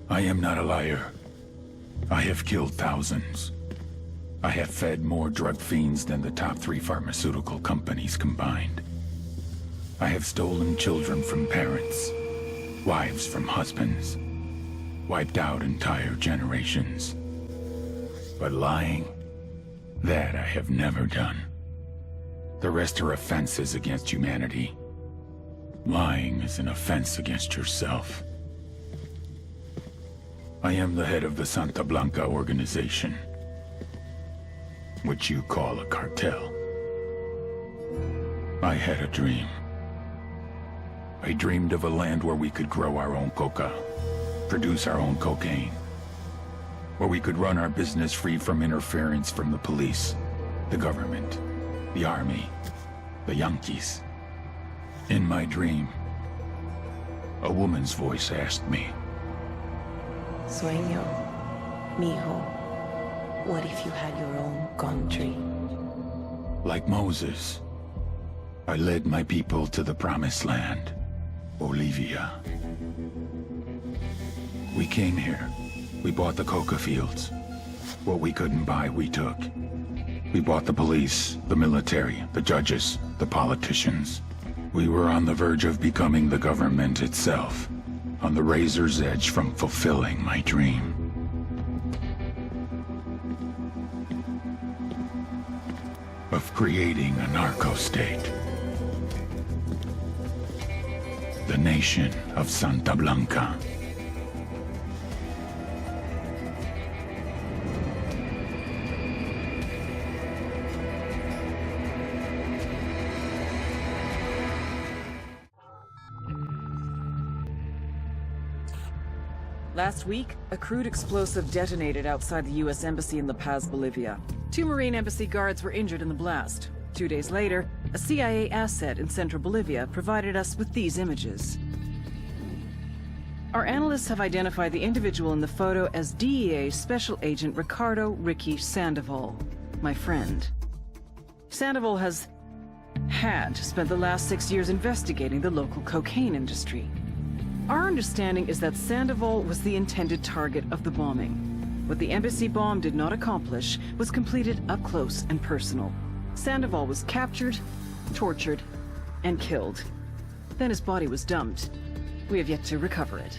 I am not a liar. I have killed thousands. I have fed more drug fiends than the top 3 pharmaceutical companies combined. I have stolen children from parents, wives from husbands, wiped out entire generations. But lying, that I have never done. The rest are offenses against humanity. Lying is an offense against yourself. I am the head of the Santa Blanca organization, which you call a cartel. I had a dream. I dreamed of a land where we could grow our own coca, produce our own cocaine, where we could run our business free from interference from the police, the government, the army, the Yankees. In my dream, a woman's voice asked me, Sueño, mijo, what if you had your own country? Like Moses, I led my people to the promised land, Bolivia. We came here. We bought the coca fields. What we couldn't buy, we took. We bought the police, the military, the judges, the politicians. We were on the verge of becoming the government itself, on the razor's edge from fulfilling my dream. Of creating a narco-state. The nation of Santa Blanca. Last week, a crude explosive detonated outside the U.S. Embassy in La Paz, Bolivia. 2 Marine Embassy guards were injured in the blast. 2 days later, a CIA asset in central Bolivia provided us with these images. Our analysts have identified the individual in the photo as DEA Special Agent Ricardo Ricky Sandoval, my friend. Sandoval had spent the last 6 years investigating the local cocaine industry. Our understanding is that Sandoval was the intended target of the bombing. What the embassy bomb did not accomplish was completed up close and personal. Sandoval was captured, tortured, and killed. Then his body was dumped. We have yet to recover it.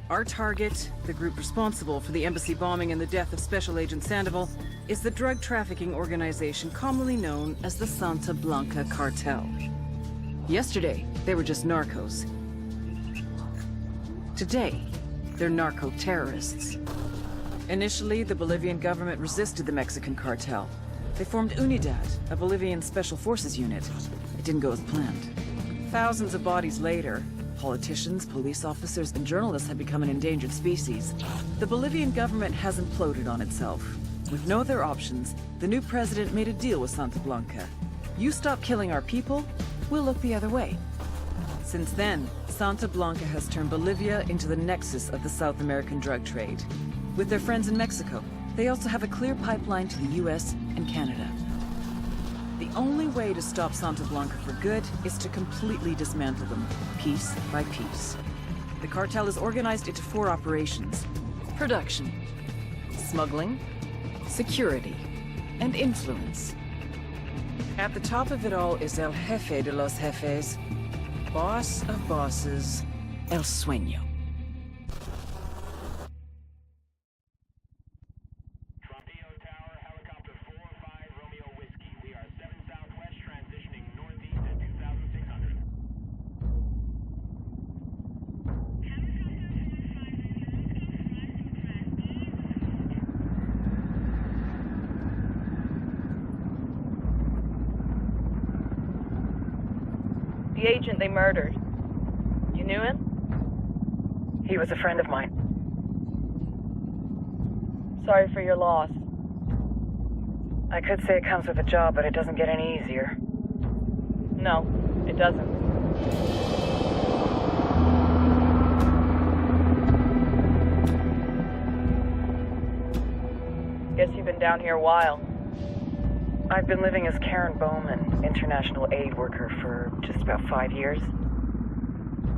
Our target, the group responsible for the embassy bombing and the death of Special Agent Sandoval, is the drug trafficking organization commonly known as the Santa Blanca Cartel. Yesterday, they were just narcos. Today, they're narco-terrorists. Initially, the Bolivian government resisted the Mexican cartel. They formed Unidad, a Bolivian special forces unit. It didn't go as planned. Thousands of bodies later, politicians, police officers, and journalists have become an endangered species. The Bolivian government has imploded on itself. With no other options, the new president made a deal with Santa Blanca. You stop killing our people, we'll look the other way. Since then, Santa Blanca has turned Bolivia into the nexus of the South American drug trade. With their friends in Mexico, they also have a clear pipeline to the US and Canada. The only way to stop Santa Blanca for good is to completely dismantle them, piece by piece. The cartel is organized into 4 operations: production, smuggling, security, and influence. At the top of it all is El Jefe de los Jefes, boss of bosses, El Sueño. Tower, helicopter 4-5 Romeo Whiskey. We are 7 southwest, transitioning northeast at 2,600. The agent they murdered. You knew him? He was a friend of mine. Sorry for your loss. I could say it comes with a job, but it doesn't get any easier. No, it doesn't. Guess you've been down here a while. I've been living as Karen Bowman, international aid worker, for just about 5 years.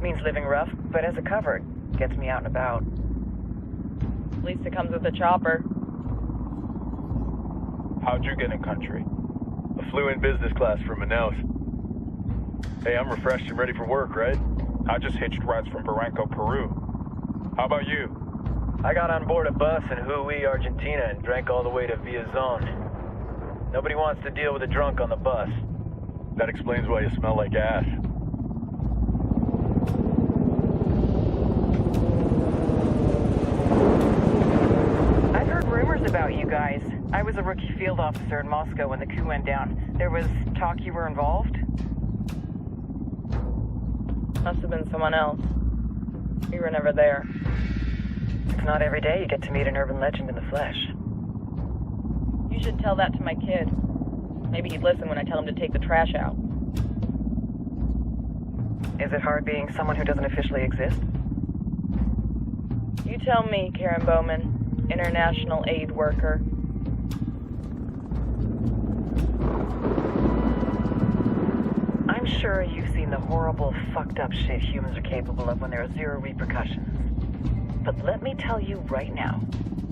Means living rough, but as a cover, gets me out and about. At least it comes with a chopper. How'd you get in country? I flew in business class from Manaus. Hey, I'm refreshed and ready for work, right? I just hitched rides from Barranco, Peru. How about you? I got on board a bus in Hui, Argentina, and drank all the way to Villazon. Nobody wants to deal with a drunk on the bus. That explains why you smell like ass. I've heard rumors about you guys. I was a rookie field officer in Moscow when the coup went down. There was talk you were involved? Must have been someone else. We were never there. It's not every day you get to meet an urban legend in the flesh. You should tell that to my kid. Maybe he'd listen when I tell him to take the trash out. Is it hard being someone who doesn't officially exist? You tell me, Karen Bowman, international aid worker. I'm sure you've seen the horrible, fucked up shit humans are capable of when there are zero repercussions. But let me tell you right now,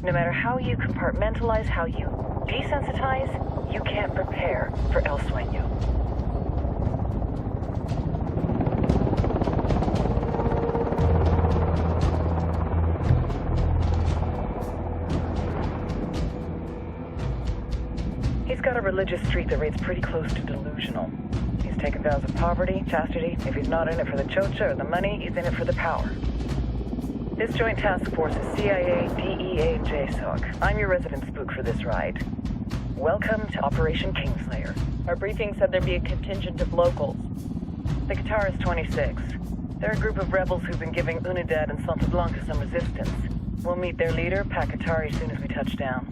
no matter how you compartmentalize, how you desensitize, you can't prepare for El Sueño. He's got a religious streak that rates pretty close to delusional. He's taken vows of poverty, chastity. If he's not in it for the chocha or the money, he's in it for the power. This joint task force is CIA, DEA, and JSOC. I'm your resident spook for this ride. Welcome to Operation Kingslayer. Our briefing said there'd be a contingent of locals. The Qatar is 26. They're a group of rebels who've been giving Unidad and Santa Blanca some resistance. We'll meet their leader, Pakatari, as soon as we touch down.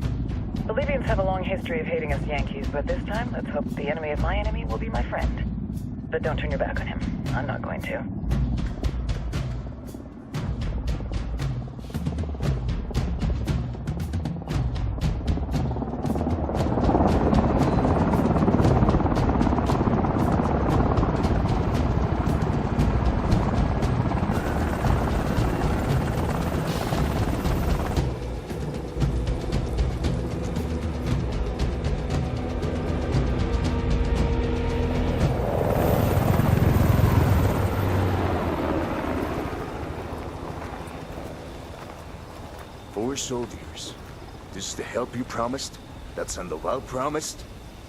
Bolivians have a long history of hating us Yankees, but this time, let's hope the enemy of my enemy will be my friend. But don't turn your back on him. I'm not going to. Soldiers. This is the help you promised? That Sandoval promised?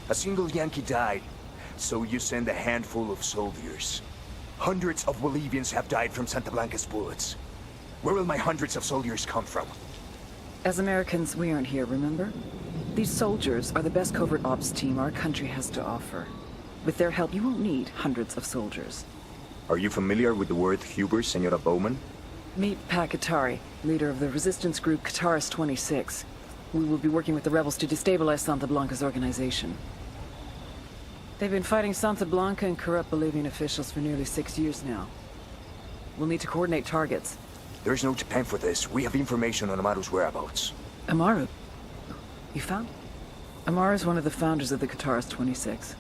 A single Yankee died, so you send a handful of soldiers. Hundreds of Bolivians have died from Santa Blanca's bullets. Where will my hundreds of soldiers come from? As Americans, we aren't here, remember? These soldiers are the best covert ops team our country has to offer. With their help, you won't need hundreds of soldiers. Are you familiar with the word Huber, Senora Bowman? Meet Pakatari, leader of the resistance group Qatar's 26. We will be working with the rebels to destabilize Santa Blanca's organization. They've been fighting Santa Blanca and corrupt Bolivian officials for nearly 6 years now. We'll need to coordinate targets. There's no time for this. We have information on Amaru's whereabouts. Amaru? You found? Amaru is one of the founders of the Qatar's 26.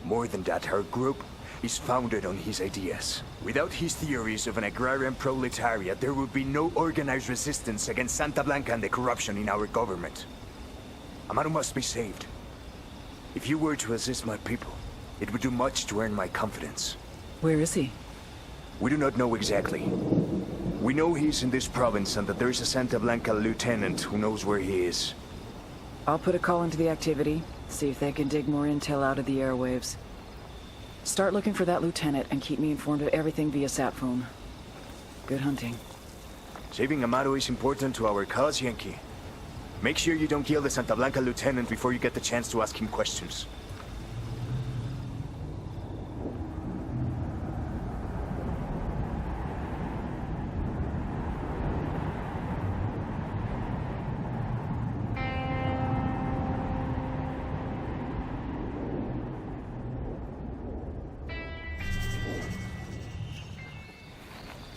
More than that, her group is founded on his ideas. Without his theories of an agrarian proletariat, there would be no organized resistance against Santa Blanca and the corruption in our government. Amaru must be saved. If you were to assist my people, it would do much to earn my confidence. Where is he? We do not know exactly. We know he's in this province and that there is a Santa Blanca lieutenant who knows where he is. I'll put a call into the activity, see if they can dig more intel out of the airwaves. Start looking for that lieutenant and keep me informed of everything via sat phone. Good hunting. Saving Amaru is important to our cause, Yankee. Make sure you don't kill the Santa Blanca lieutenant before you get the chance to ask him questions.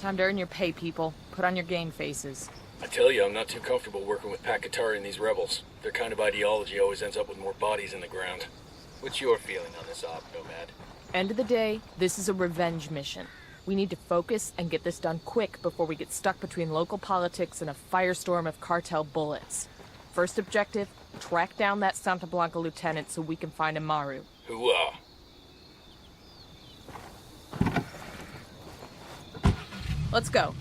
Time to earn your pay, people. Put on your game faces. I tell you, I'm not too comfortable working with Pakatari and these rebels. Their kind of ideology always ends up with more bodies in the ground. What's your feeling on this op, Nomad? End of the day, this is a revenge mission. We need to focus and get this done quick before we get stuck between local politics and a firestorm of cartel bullets. First objective, track down that Santa Blanca lieutenant so we can find Amaru. Hooah! Let's go.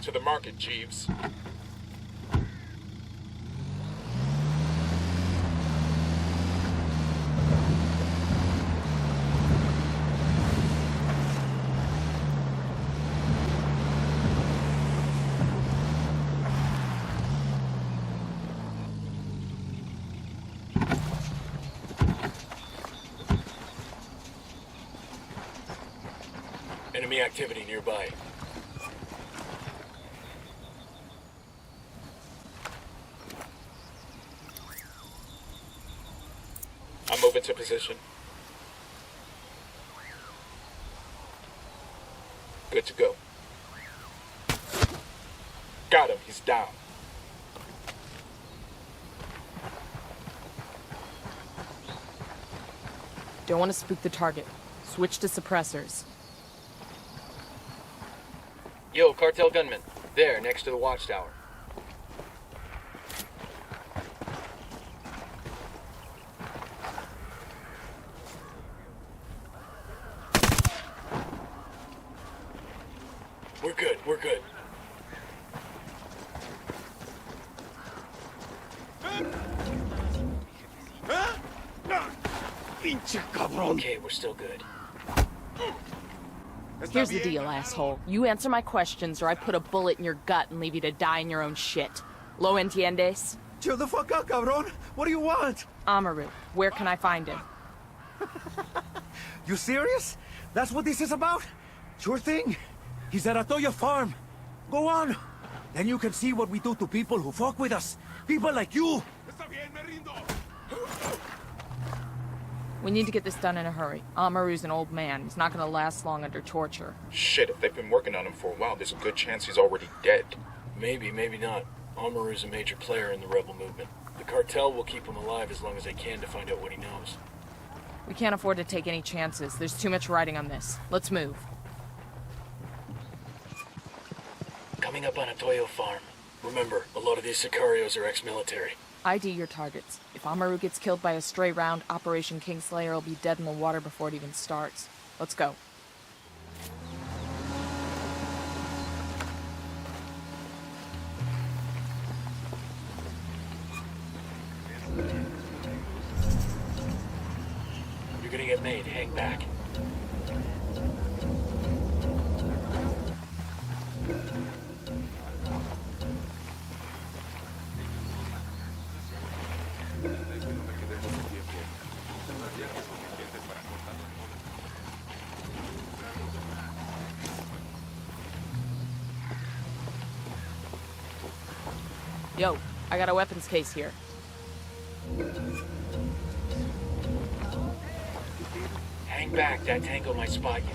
To the market, Jeeves. Enemy activity nearby. I'm moving to position. Good to go. Got him, he's down. Don't want to spook the target. Switch to suppressors. Yo, cartel gunman. There, next to the watchtower. We're good, we're good. Okay, we're still good. Here's the deal, asshole. You answer my questions or I put a bullet in your gut and leave you to die in your own shit. Lo entiendes? Chill the fuck out, cabron. What do you want? Amaru, where can I find him? You serious? That's what this is about? Sure thing. He's at Atoya Farm. Go on. Then you can see what we do to people who fuck with us. People like you. We need to get this done in a hurry. Amaru's an old man. He's not gonna last long under torture. Shit, if they've been working on him for a while, there's a good chance he's already dead. Maybe, maybe not. Amaru's a major player in the rebel movement. The cartel will keep him alive as long as they can to find out what he knows. We can't afford to take any chances. There's too much riding on this. Let's move. Coming up on Atoyo Farm. Remember, a lot of these sicarios are ex-military. ID your targets. If Amaru gets killed by a stray round, Operation Kingslayer will be dead in the water before it even starts. Let's go. You're gonna get made. Hang back. Yo, I got a weapons case here. Hang back. That tango might spot you.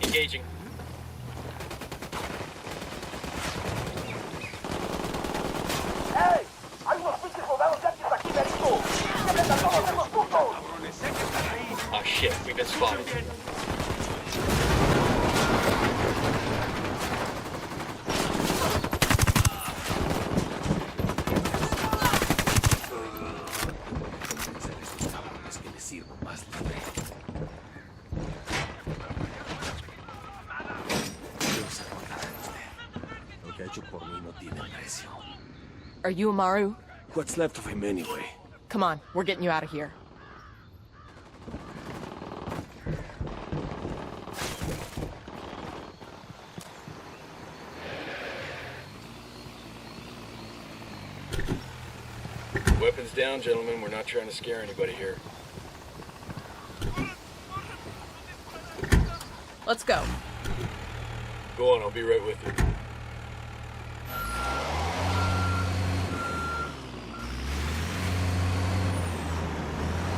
Engaging. Oh shit, we've been spotted. Are you Amaru? What's left of him anyway? Come on, we're getting you out of here. Weapons down, gentlemen. We're not trying to scare anybody here. Let's go. Go on, I'll be right with you.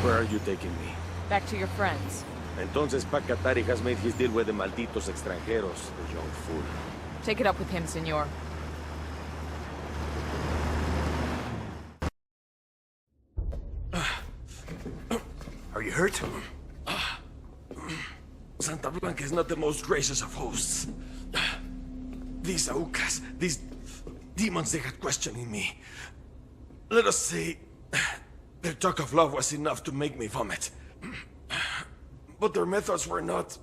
Where are you taking me? Back to your friends. Entonces Pacatari has made his deal with the malditos extranjeros, the young fool. Take it up with him, senor. Are you hurt? Santa Blanca is not the most gracious of hosts. These Aucas, these demons they had questioning me. Let us say, their talk of love was enough to make me vomit. But their methods were not...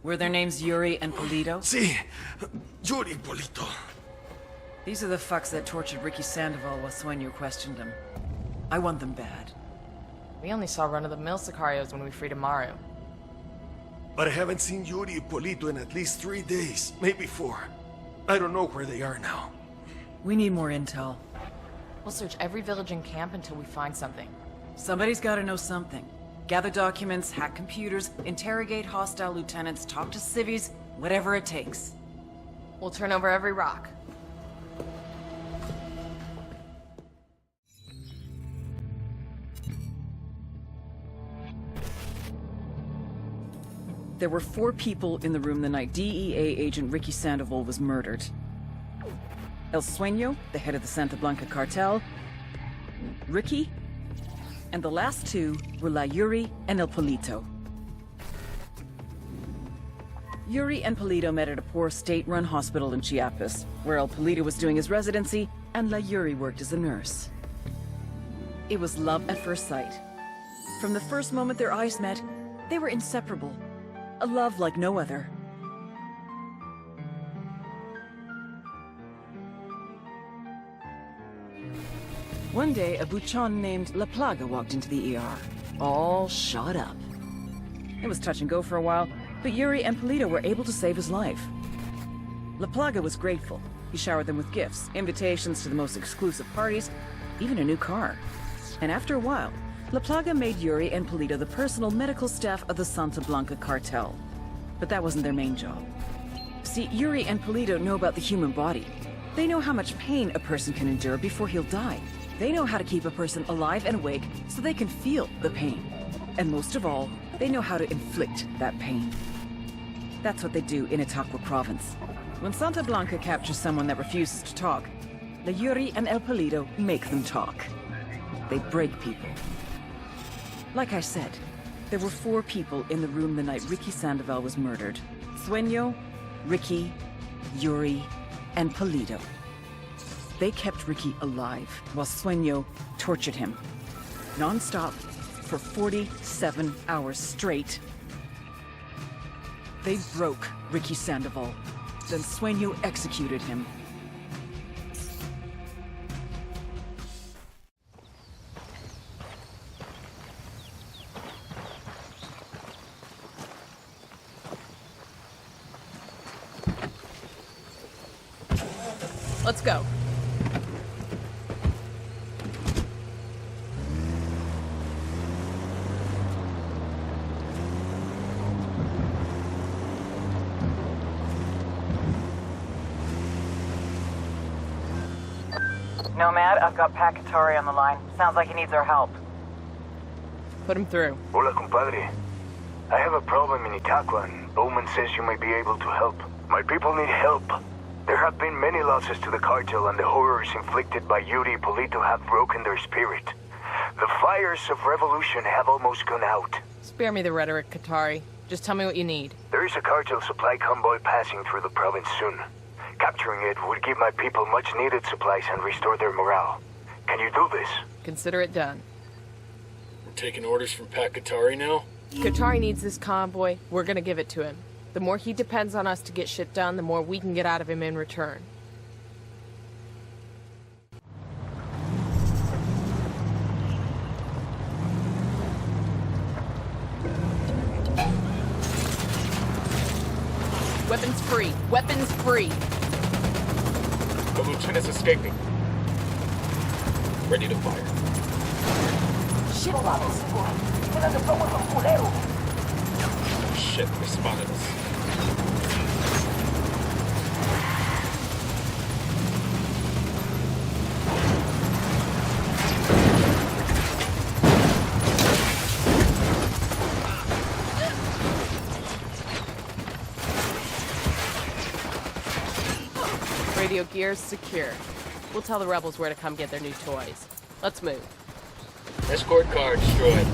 Were their names Yuri and Polito? Sí, Yuri Polito. These are the fucks that tortured Ricky Sandoval while Sueno questioned him. I want them bad. We only saw run-of-the-mill Sicarios when we freed Amaru. But I haven't seen Yuri and Polito in at least 3 days, maybe 4. I don't know where they are now. We need more intel. We'll search every village and camp until we find something. Somebody's gotta know something. Gather documents, hack computers, interrogate hostile lieutenants, talk to civvies, whatever it takes. We'll turn over every rock. There were 4 people in the room the night DEA agent Ricky Sandoval was murdered. El Sueno, the head of the Santa Blanca cartel, Ricky, and the last 2 were La Yuri and El Polito. Yuri and Polito met at a poor state-run hospital in Chiapas, where El Polito was doing his residency and La Yuri worked as a nurse. It was love at first sight. From the first moment their eyes met, they were inseparable. A love like no other. One day, a buchon named La Plaga walked into the ER, all shot up. It was touch and go for a while, but Yuri and Polito were able to save his life. La Plaga was grateful. He showered them with gifts, invitations to the most exclusive parties, even a new car. And after a while, La Plaga made Yuri and Polito the personal medical staff of the Santa Blanca cartel. But that wasn't their main job. See, Yuri and Polito know about the human body. They know how much pain a person can endure before he'll die. They know how to keep a person alive and awake so they can feel the pain. And most of all, they know how to inflict that pain. That's what they do in Itaqua province. When Santa Blanca captures someone that refuses to talk, La Yuri and El Polito make them talk. They break people. Like I said, there were 4 people in the room the night Ricky Sandoval was murdered. Sueno, Ricky, Yuri, and Polito. They kept Ricky alive while Sueno tortured him. Non-stop for 47 hours straight. They broke Ricky Sandoval. Then Sueno executed him. Let's go. Nomad, I've got Pacatari on the line. Sounds like he needs our help. Put him through. Hola, compadre. I have a problem in Itaqua, and Bowman says you may be able to help. My people need help. There have been many losses to the cartel, and the horrors inflicted by Yuri Polito have broken their spirit. The fires of revolution have almost gone out. Spare me the rhetoric, Katari. Just tell me what you need. There is a cartel supply convoy passing through the province soon. Capturing it would give my people much-needed supplies and restore their morale. Can you do this? Consider it done. We're taking orders from Pat Katari now? Katari needs this convoy. We're gonna give it to him. The more he depends on us to get shit done, the more we can get out of him in return. Weapons free! Weapons free! The lieutenant's escaping. Ready to fire. Shit balls! Shit, they spotted us. Radio gear's secure. We'll tell the rebels where to come get their new toys. Let's move. Escort car destroyed.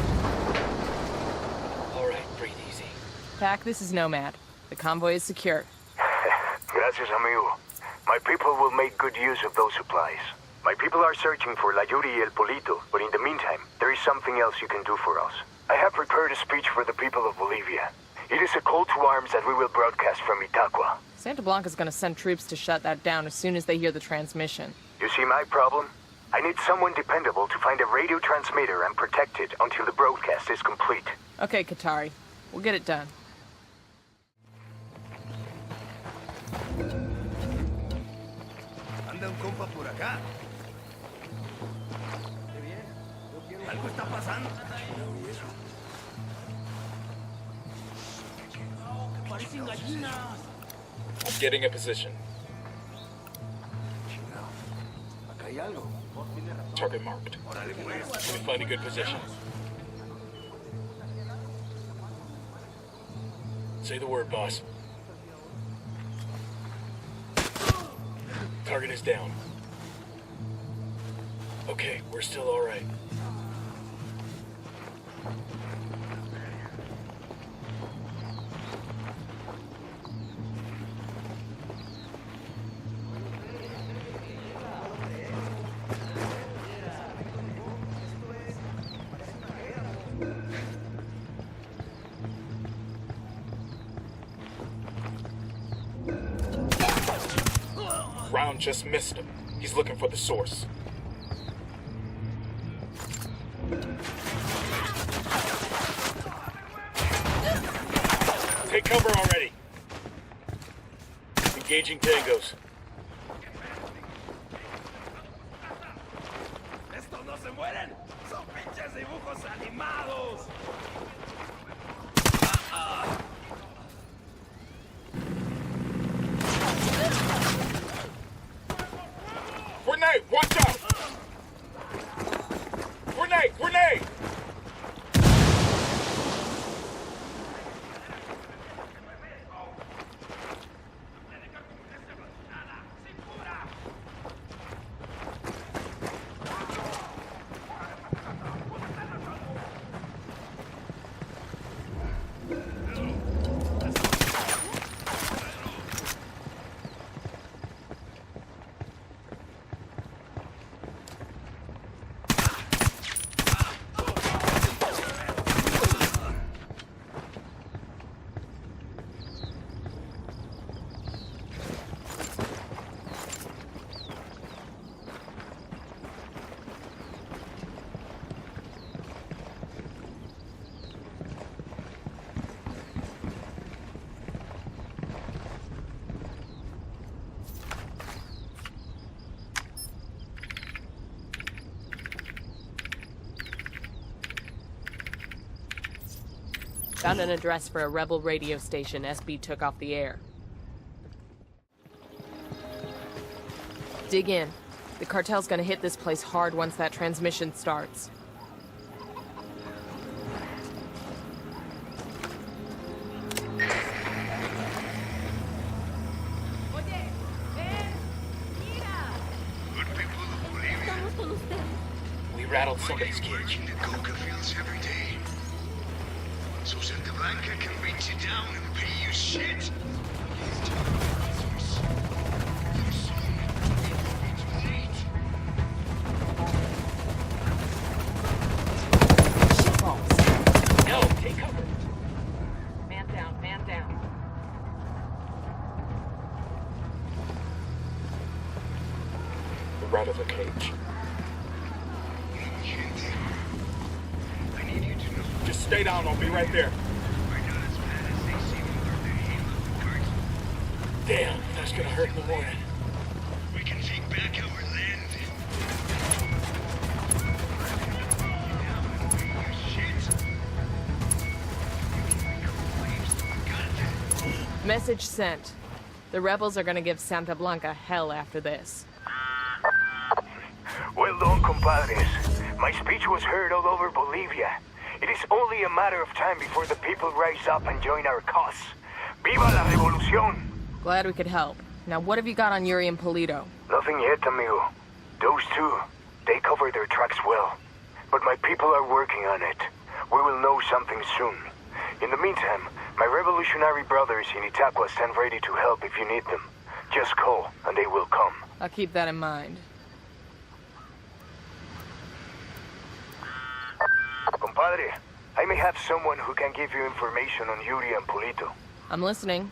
Alright, breathe easy. Pac, this is Nomad. The convoy is secure. Gracias, amigo. My people will make good use of those supplies. My people are searching for La Yuri y El Polito, but in the meantime, there is something else you can do for us. I have prepared a speech for the people of Bolivia. It is a call to arms that we will broadcast from Itaqua. Santa Blanca's gonna send troops to shut that down as soon as they hear the transmission. You see my problem? I need someone dependable to find a radio transmitter and protect it until the broadcast is complete. Okay, Qatari. We'll get it done. Anda un compa por acá. Algo está pasando. Parecen gallinas. Getting a position. Acá hay algo. Target marked. Let me find a good position. Say the word, boss. Target is down. Okay, we're still alright. Round just missed him. He's looking for the source. Take cover already. Engaging tangos. ¡Estos no se mueren! ¡Son pinches dibujos animados! Grenade! Watch out! Grenade! Grenade! Found an address for a rebel radio station SB took off the air. Dig in. The cartel's gonna hit this place hard once that transmission starts. We rattled somebody's cage. In the coca fields every day. So Santa Blanca can reach you down and pay you shit. No, take cover. Man down, man down. We rattled the cage. Just stay down, I'll be right there. Damn, that's gonna hurt in the morning. We can take back our land. Message sent. The rebels are gonna give Santa Blanca hell after this. Well done, compadres. My speech was heard all over Bolivia. It is only a matter of time before the people rise up and join our cause. Viva la revolución! Glad we could help. Now what have you got on Yuri and Polito? Nothing yet, amigo. Those two, they cover their tracks well. But my people are working on it. We will know something soon. In the meantime, my revolutionary brothers in Itaqua stand ready to help if you need them. Just call, and they will come. I'll keep that in mind. Compadre, I may have someone who can give you information on Yuri and Polito. I'm listening.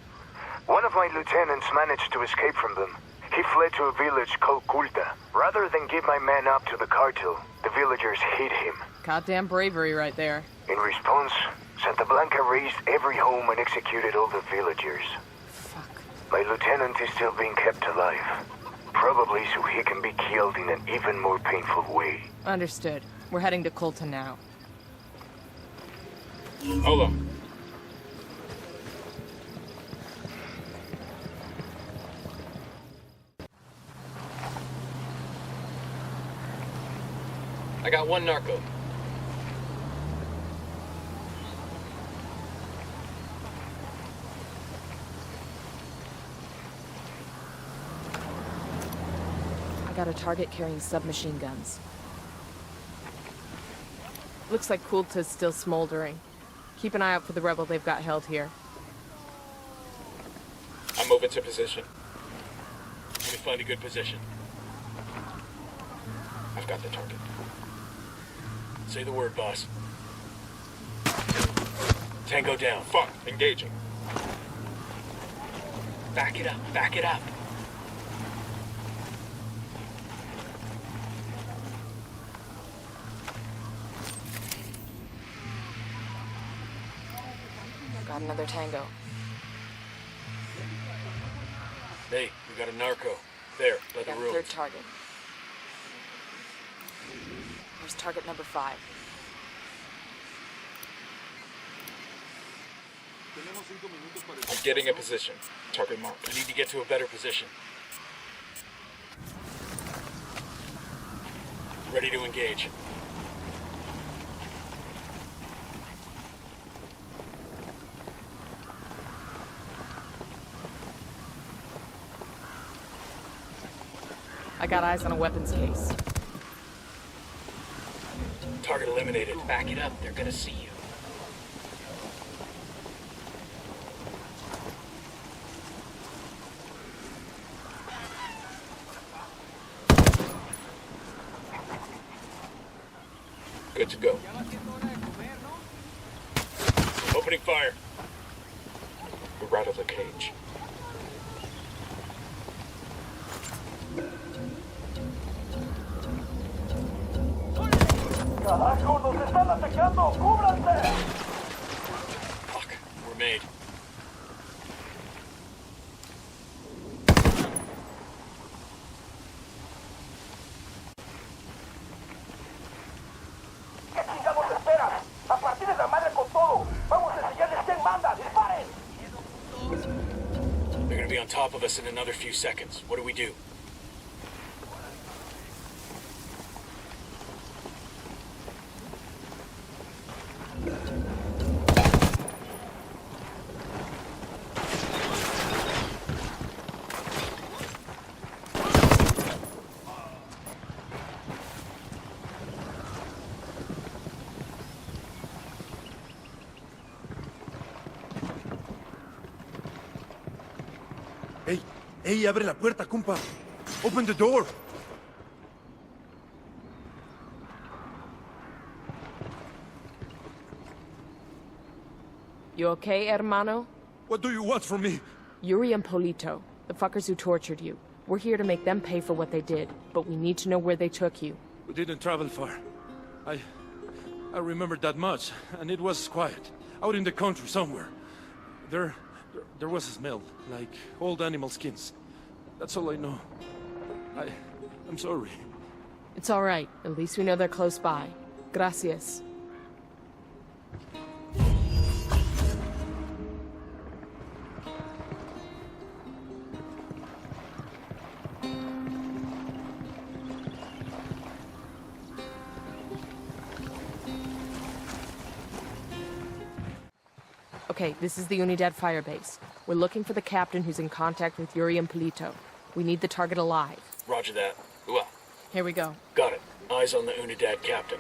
One of my lieutenants managed to escape from them. He fled to a village called Culta. Rather than give my man up to the cartel, the villagers hid him. Goddamn bravery right there. In response, Santa Blanca razed every home and executed all the villagers. Fuck. My lieutenant is still being kept alive. Probably so he can be killed in an even more painful way. Understood. We're heading to Culta now. Hold on. I got one narco. I got a target carrying submachine guns. Looks like Culta's still smoldering. Keep an eye out for the rebel they've got held here. I'm moving to position. Let me find a good position. I've got the target. Say the word, boss. Tango down. Fuck. Engaging. Back it up. Back it up. Got another tango. Hey, we got a narco. There, by the Got a ruins. third target. Here's target number 5. I'm getting a position. Target marked. I need to get to a better position. Ready to engage. I got eyes on a weapons case. Target eliminated. Back it up. They're gonna see you. Good to go. Opening fire. We're out of the cage. Fuck, we're made. They're gonna be on top of us in another few seconds. What do we do? Hey, abre la puerta, compa. Open the door. You okay, hermano? What do you want from me? Yuri and Polito, the fuckers who tortured you. We're here to make them pay for what they did, but we need to know where they took you. We didn't travel far. I remember that much, and it was quiet. Out in the country somewhere. There was a smell, like old animal skins. That's all I know. I'm sorry. It's all right. At least we know they're close by. Gracias. Okay, this is the Unidad firebase. We're looking for the captain who's in contact with Yuri and Polito. We need the target alive. Roger that. Well, Here we go. got it. Eyes on the Unidad captain.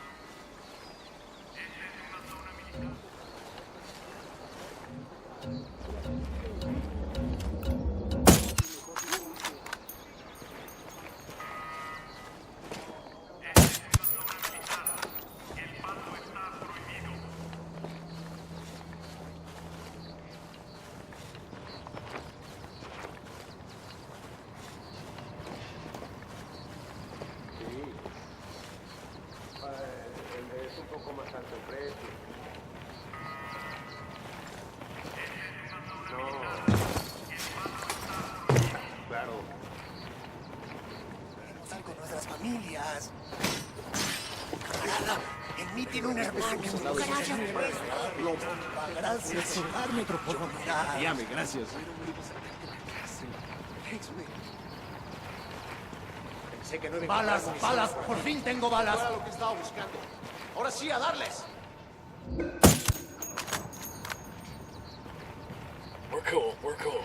Con nuestras familias. Camarada, en mí tiene un hermano. Lo pagarás sin darme otra oportunidad. Llame, gracias. Pensé que no balas, balas, por fin tengo balas. Era lo que estaba buscando. Ahora sí, a darles. We're cool, we're cool.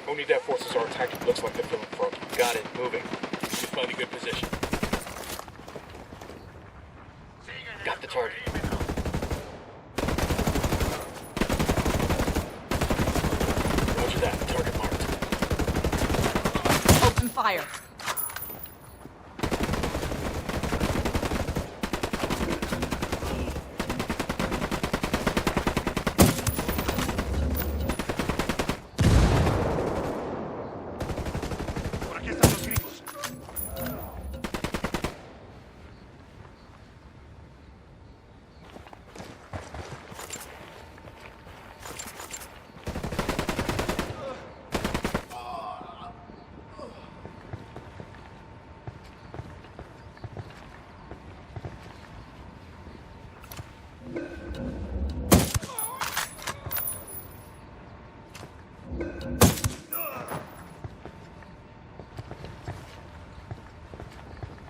Unidad forces are attacking. Looks like they're feeling froggy. Got it. Moving. You find a good position. Got the target. Roger that. Target marked. Open fire.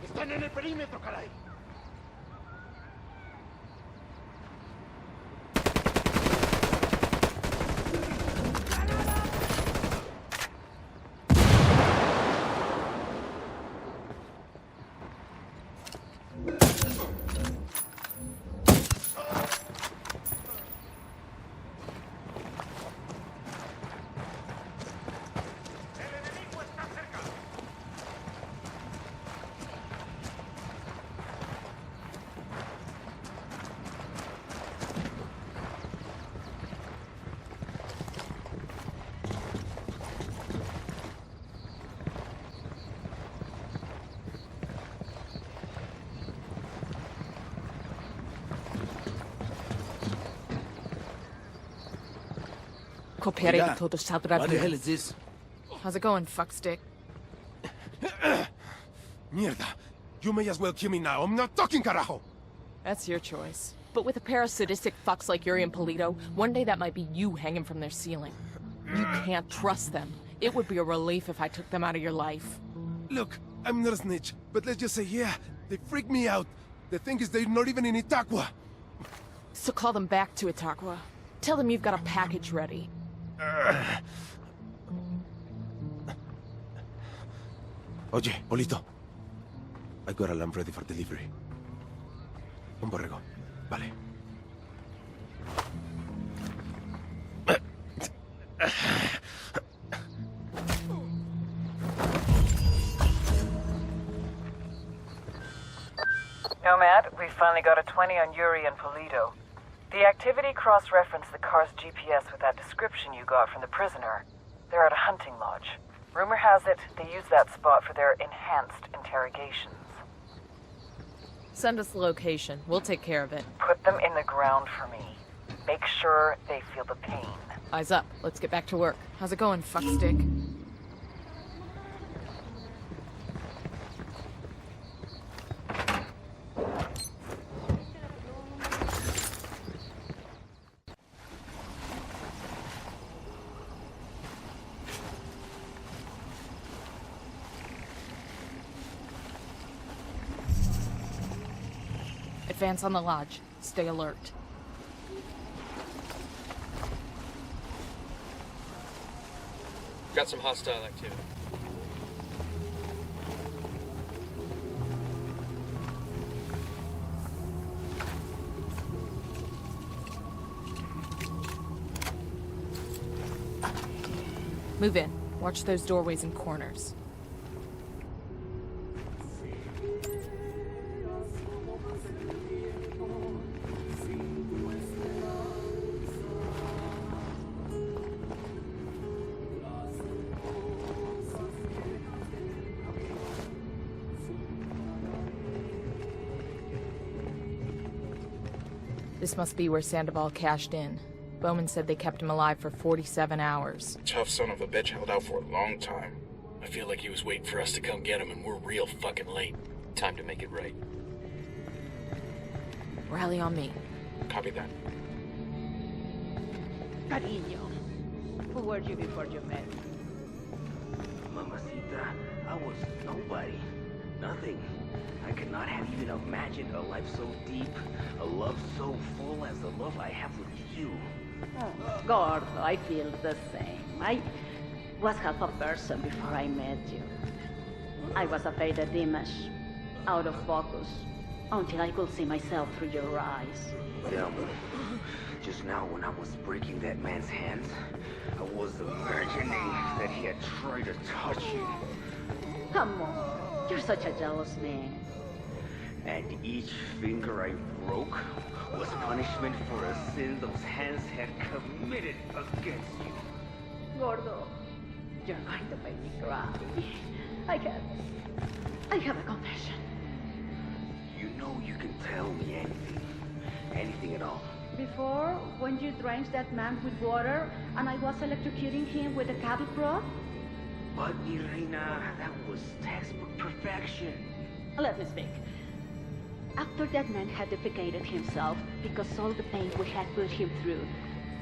Están en el perímetro, caray. Coopere y todo saldrá What the hell bien. is this? How's it going, fuckstick? Mierda. You may as well kill me now. I'm not talking, carajo. That's your choice. But with a pair of sadistic fucks like Yuri and Polito, one day that might be you hanging from their ceiling. You can't trust them. It would be a relief if I took them out of your life. Look, I'm not a snitch, but let's just say, yeah, they freak me out. The thing is, they're not even in Itaqua. So call them back to Itaqua. Tell them you've got a package ready. Oye, Polito. I got a lamb ready for delivery. Un borrego. Vale. Nomad, we finally got a 20 on Yuri and Polito. The activity cross-referenced the car's GPS with that description you got from the prisoner. They're at a hunting lodge. Rumor has it they use that spot for their enhanced interrogations. Send us the location. We'll take care of it. Put them in the ground for me. Make sure they feel the pain. Eyes up. Let's get back to work. How's it going, fuckstick? Advance on the lodge. Stay alert. Got some hostile activity. Move in. Watch those doorways and corners. This must be where Sandoval cashed in. Bowman said they kept him alive for 47 hours. Tough son of a bitch held out for a long time. I feel like he was waiting for us to come get him, and we're real fucking late. Time to make it right. Rally on me. Copy that. Cariño, who were you before you met? Mamacita, I was nobody. Nothing. I could not have even imagined a life so deep, a love so full as the love I have with you. Oh, Gordo, I feel the same. I was half a person before I met you. I was a faded image, out of focus, until I could see myself through your eyes. Delma, just now when I was breaking that man's hands, I was imagining that he had tried to touch you. Come on, you're such a jealous man. And each finger I broke was punishment for a sin those hands had committed against you. Gordo, you're going to make me cry. I have a confession. You know you can tell me anything. Anything at all. Before, when you drenched that man with water, and I was electrocuting him with a cattle prod? But Irina, that was textbook perfection. Let me speak. After that man had defecated himself because all the pain we had put him through,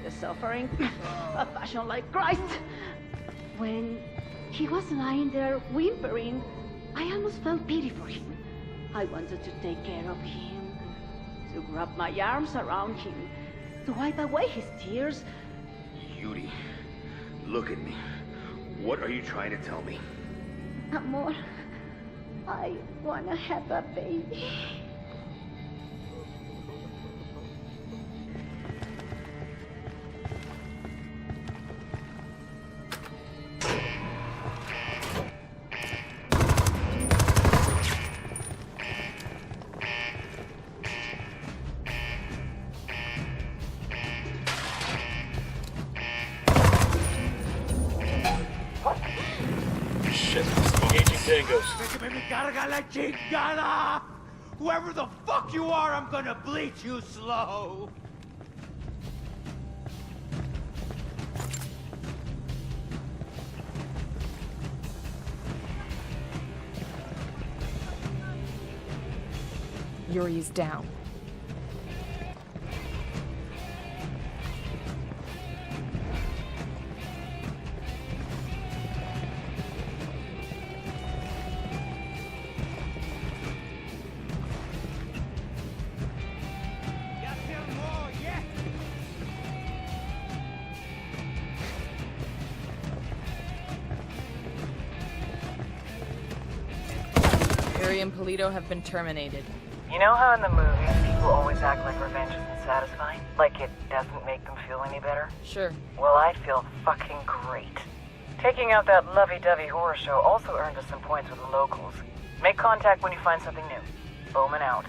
the suffering, a passion like Christ. When he was lying there whimpering, I almost felt pity for him. I wanted to take care of him, to wrap my arms around him, to wipe away his tears. Yuri, look at me. What are you trying to tell me? Amor, I wanna have a baby. Whoever the fuck you are, I'm gonna bleach you slow! Yuri's down. And Polito have been terminated. You know how in the movies people always act like revenge isn't satisfying? Like it doesn't make them feel any better? Sure. Well, I feel fucking great. Taking out that lovey-dovey horror show also earned us some points with the locals. Make contact when you find something new. Bowman out.